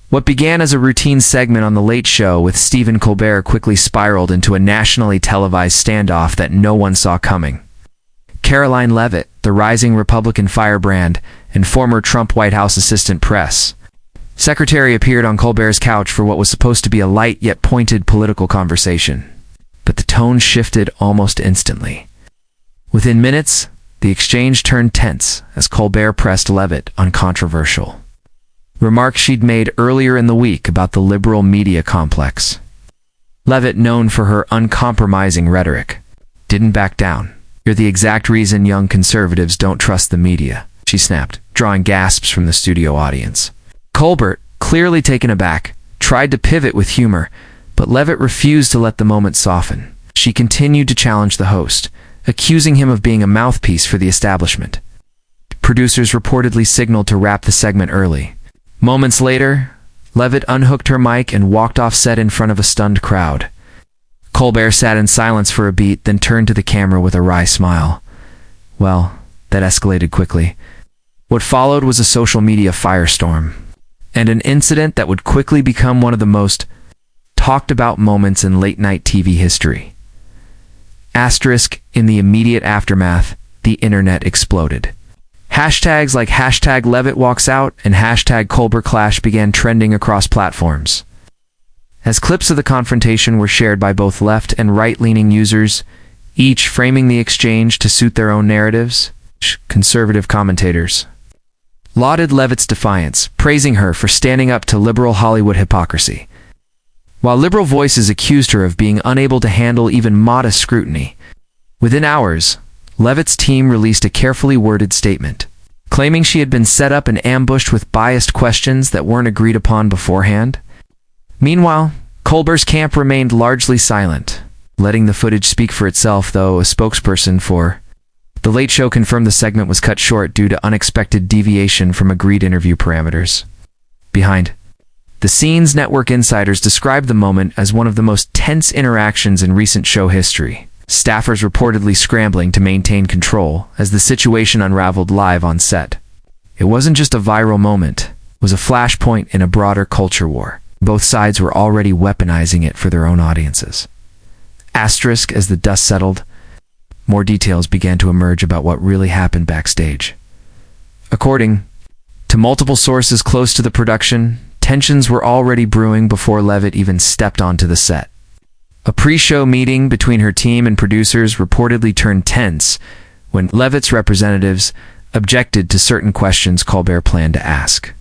What began as a routine segment on The Late Show with Stephen Colbert quickly spiraled into a nationally televised standoff that no one saw coming. Karoline Leavitt, the rising Republican firebrand and former Trump White House assistant press secretary, appeared on Colbert's couch for what was supposed to be a light yet pointed political conversation. But the tone shifted almost instantly. Within minutes, the exchange turned tense as Colbert pressed Leavitt on controversial remarks she'd made earlier in the week about the liberal media complex. Leavitt, known for her uncompromising rhetoric, didn't back down. "You're the exact reason young conservatives don't trust the media," she snapped, drawing gasps from the studio audience. Colbert, clearly taken aback, tried to pivot with humor, but Leavitt refused to let the moment soften. She continued to challenge the host, accusing him of being a mouthpiece for the establishment. Producers reportedly signaled to wrap the segment early. Moments later, Leavitt unhooked her mic and walked off set in front of a stunned crowd. Colbert sat in silence for a beat, then turned to the camera with a wry smile. Well, that escalated quickly. What followed was a social media firestorm, and an incident that would quickly become one of the most talked about moments in late-night TV history. Asterisk, in the immediate aftermath, the internet exploded. Hashtags like hashtag Leavitt walks out and hashtag Colbert clash began trending across platforms. As clips of the confrontation were shared by both left and right-leaning users, each framing the exchange to suit their own narratives, conservative commentators lauded Leavitt's defiance, praising her for standing up to liberal Hollywood hypocrisy, while liberal voices accused her of being unable to handle even modest scrutiny. Within hours, Leavitt's team released a carefully worded statement, claiming she had been set up and ambushed with biased questions that weren't agreed upon beforehand. Meanwhile, Colbert's camp remained largely silent, letting the footage speak for itself, though a spokesperson for The Late Show confirmed the segment was cut short due to unexpected deviation from agreed interview parameters. Behind the scenes, network insiders described the moment as one of the most tense interactions in recent show history, staffers reportedly scrambling to maintain control as the situation unraveled live on set. It wasn't just a viral moment, it was a flashpoint in a broader culture war. Both sides were already weaponizing it for their own audiences. Asterisk, as the dust settled, more details began to emerge about what really happened backstage. According to multiple sources close to the production, tensions were already brewing before Leavitt even stepped onto the set. A pre-show meeting between her team and producers reportedly turned tense when Leavitt's representatives objected to certain questions Colbert planned to ask,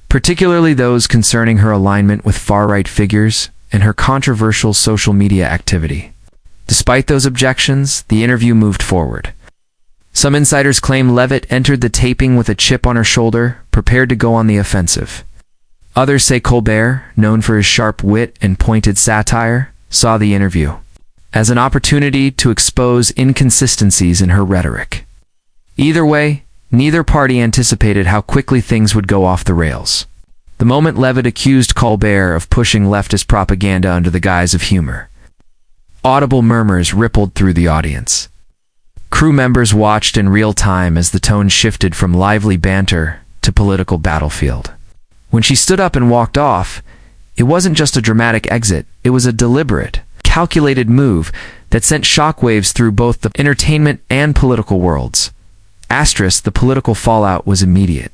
particularly those concerning her alignment with far-right figures and her controversial social media activity. Despite those objections, the interview moved forward. Some insiders claim Leavitt entered the taping with a chip on her shoulder, prepared to go on the offensive. Others say Colbert, known for his sharp wit and pointed satire, saw the interview as an opportunity to expose inconsistencies in her rhetoric. Either way, neither party anticipated how quickly things would go off the rails. The moment Leavitt accused Colbert of pushing leftist propaganda under the guise of humor, audible murmurs rippled through the audience. Crew members watched in real time as the tone shifted from lively banter to political battlefield. When she stood up and walked off, it wasn't just a dramatic exit, it was a deliberate, calculated move that sent shockwaves through both the entertainment and political worlds. Asterisk, the political fallout was immediate.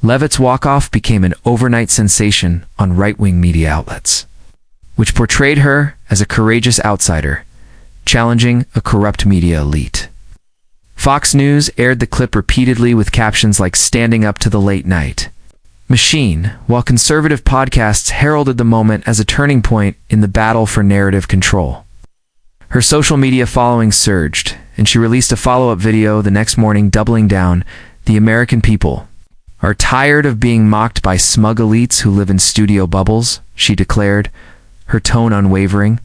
Leavitt's walk-off became an overnight sensation on right-wing media outlets, which portrayed her as a courageous outsider, challenging a corrupt media elite. Fox News aired the clip repeatedly with captions like "Standing Up to the Late Night Machine," while conservative podcasts heralded the moment as a turning point in the battle for narrative control. Her social media following surged, and she released a follow-up video the next morning doubling down. "The American people are tired of being mocked by smug elites who live in studio bubbles," she declared, her tone unwavering.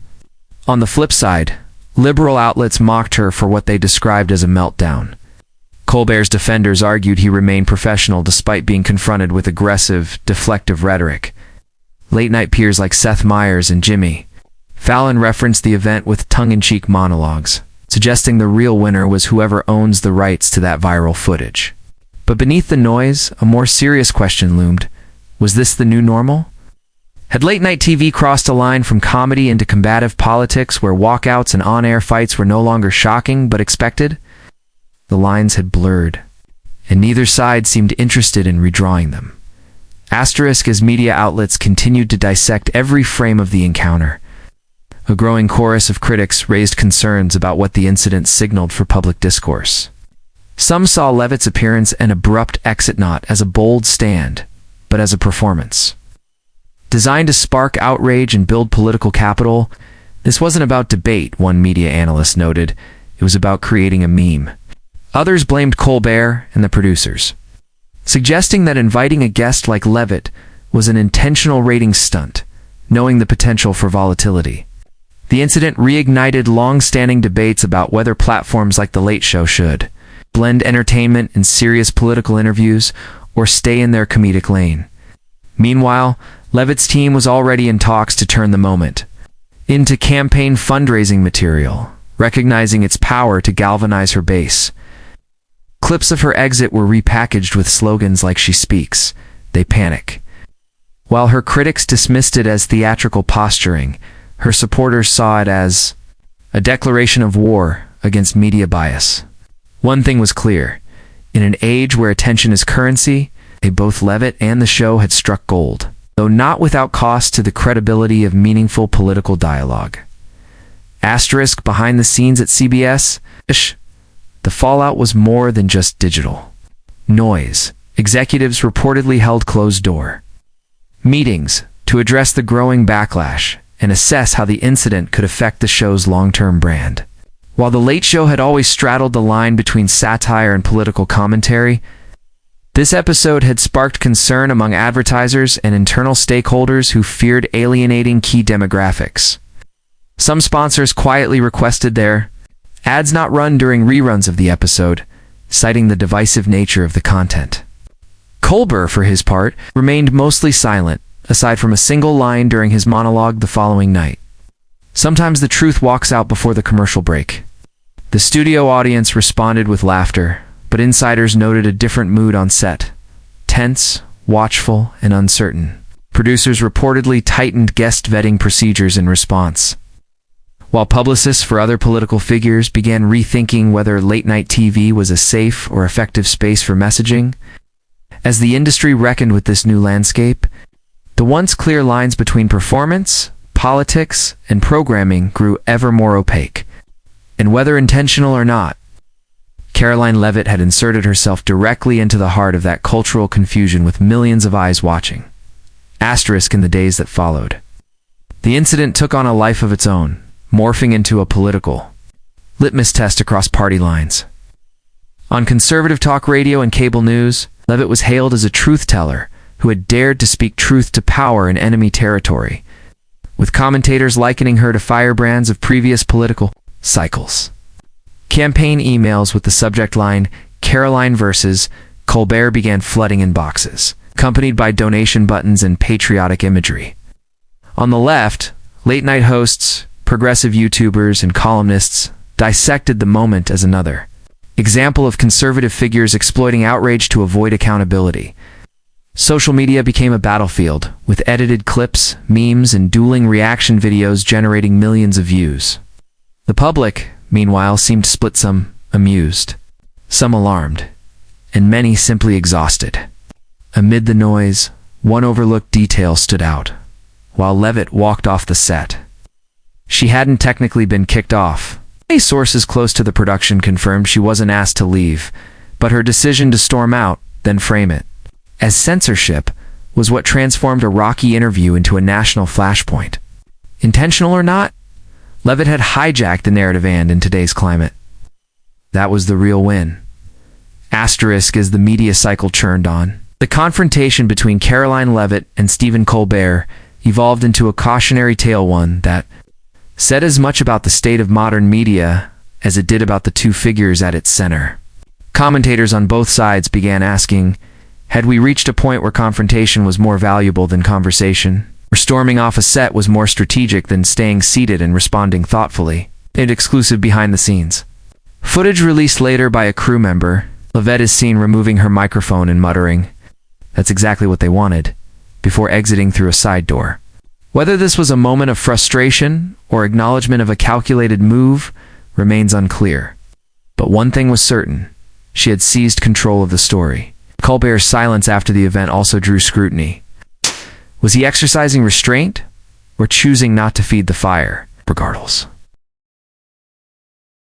On the flip side, liberal outlets mocked her for what they described as a meltdown. Colbert's defenders argued he remained professional despite being confronted with aggressive, deflective rhetoric. Late-night peers like Seth Meyers and Jimmy Fallon referenced the event with tongue-in-cheek monologues, suggesting the real winner was whoever owns the rights to that viral footage. But beneath the noise, a more serious question loomed. Was this the new normal? Had late-night TV crossed a line from comedy into combative politics where walkouts and on-air fights were no longer shocking but expected? The lines had blurred, and neither side seemed interested in redrawing them. Asterisk as media outlets continued to dissect every frame of the encounter. A growing chorus of critics raised concerns about what the incident signaled for public discourse. Some saw Leavitt's appearance and abrupt exit not as a bold stand, but as a performance. Designed to spark outrage and build political capital, this wasn't about debate, one media analyst noted. It was about creating a meme. Others blamed Colbert and the producers, suggesting that inviting a guest like Leavitt was an intentional ratings stunt, knowing the potential for volatility. The incident reignited long-standing debates about whether platforms like The Late Show should blend entertainment and serious political interviews or stay in their comedic lane. Meanwhile, Leavitt's team was already in talks to turn the moment into campaign fundraising material, recognizing its power to galvanize her base. Clips of her exit were repackaged with slogans like "She speaks, they panic." While her critics dismissed it as theatrical posturing, her supporters saw it as a declaration of war against media bias. One thing was clear. In an age where attention is currency, both Leavitt and the show had struck gold, though not without cost to the credibility of meaningful political dialogue. Asterisk behind the scenes at CBS, the fallout was more than just digital noise. Executives reportedly held closed-door meetings to address the growing backlash and assess how the incident could affect the show's long-term brand. While The Late Show had always straddled the line between satire and political commentary, this episode had sparked concern among advertisers and internal stakeholders who feared alienating key demographics. Some sponsors quietly requested their ads not run during reruns of the episode, citing the divisive nature of the content. Colbert, for his part, remained mostly silent, aside from a single line during his monologue the following night. Sometimes the truth walks out before the commercial break. The studio audience responded with laughter, but insiders noted a different mood on set. Tense, watchful, and uncertain. Producers reportedly tightened guest vetting procedures in response, while publicists for other political figures began rethinking whether late-night TV was a safe or effective space for messaging. As the industry reckoned with this new landscape, the once clear lines between performance, politics, and programming grew ever more opaque. And whether intentional or not, Karoline Leavitt had inserted herself directly into the heart of that cultural confusion with millions of eyes watching. Asterisk in the days that followed. The incident took on a life of its own, morphing into a political litmus test across party lines. On conservative talk radio and cable news, Leavitt was hailed as a truth-teller who had dared to speak truth to power in enemy territory, with commentators likening her to firebrands of previous political cycles. Campaign emails with the subject line, "Karoline versus Colbert," began flooding inboxes, accompanied by donation buttons and patriotic imagery. On the left, late-night hosts, progressive YouTubers, and columnists dissected the moment as another example of conservative figures exploiting outrage to avoid accountability. Social media became a battlefield, with edited clips, memes, and dueling reaction videos generating millions of views. The public, meanwhile, seemed split, some amused, some alarmed, and many simply exhausted. Amid the noise, one overlooked detail stood out. While Leavitt walked off the set, she hadn't technically been kicked off. Sources close to the production confirmed she wasn't asked to leave, but her decision to storm out, then frame it as censorship, was what transformed a rocky interview into a national flashpoint. Intentional or not, Leavitt had hijacked the narrative, and in today's climate, that was the real win. Asterisk as the media cycle churned on. The confrontation between Karoline Leavitt and Stephen Colbert evolved into a cautionary tale, one that said as much about the state of modern media as it did about the two figures at its center. Commentators on both sides began asking, had we reached a point where confrontation was more valuable than conversation? Or storming off a set was more strategic than staying seated and responding thoughtfully? In exclusive behind the scenes footage released later by a crew member, Leavitt is seen removing her microphone and muttering, "That's exactly what they wanted," before exiting through a side door. Whether this was a moment of frustration or acknowledgement of a calculated move remains unclear. But one thing was certain: she had seized control of the story. Colbert's silence after the event also drew scrutiny. Was he exercising restraint or choosing not to feed the fire? Regardless,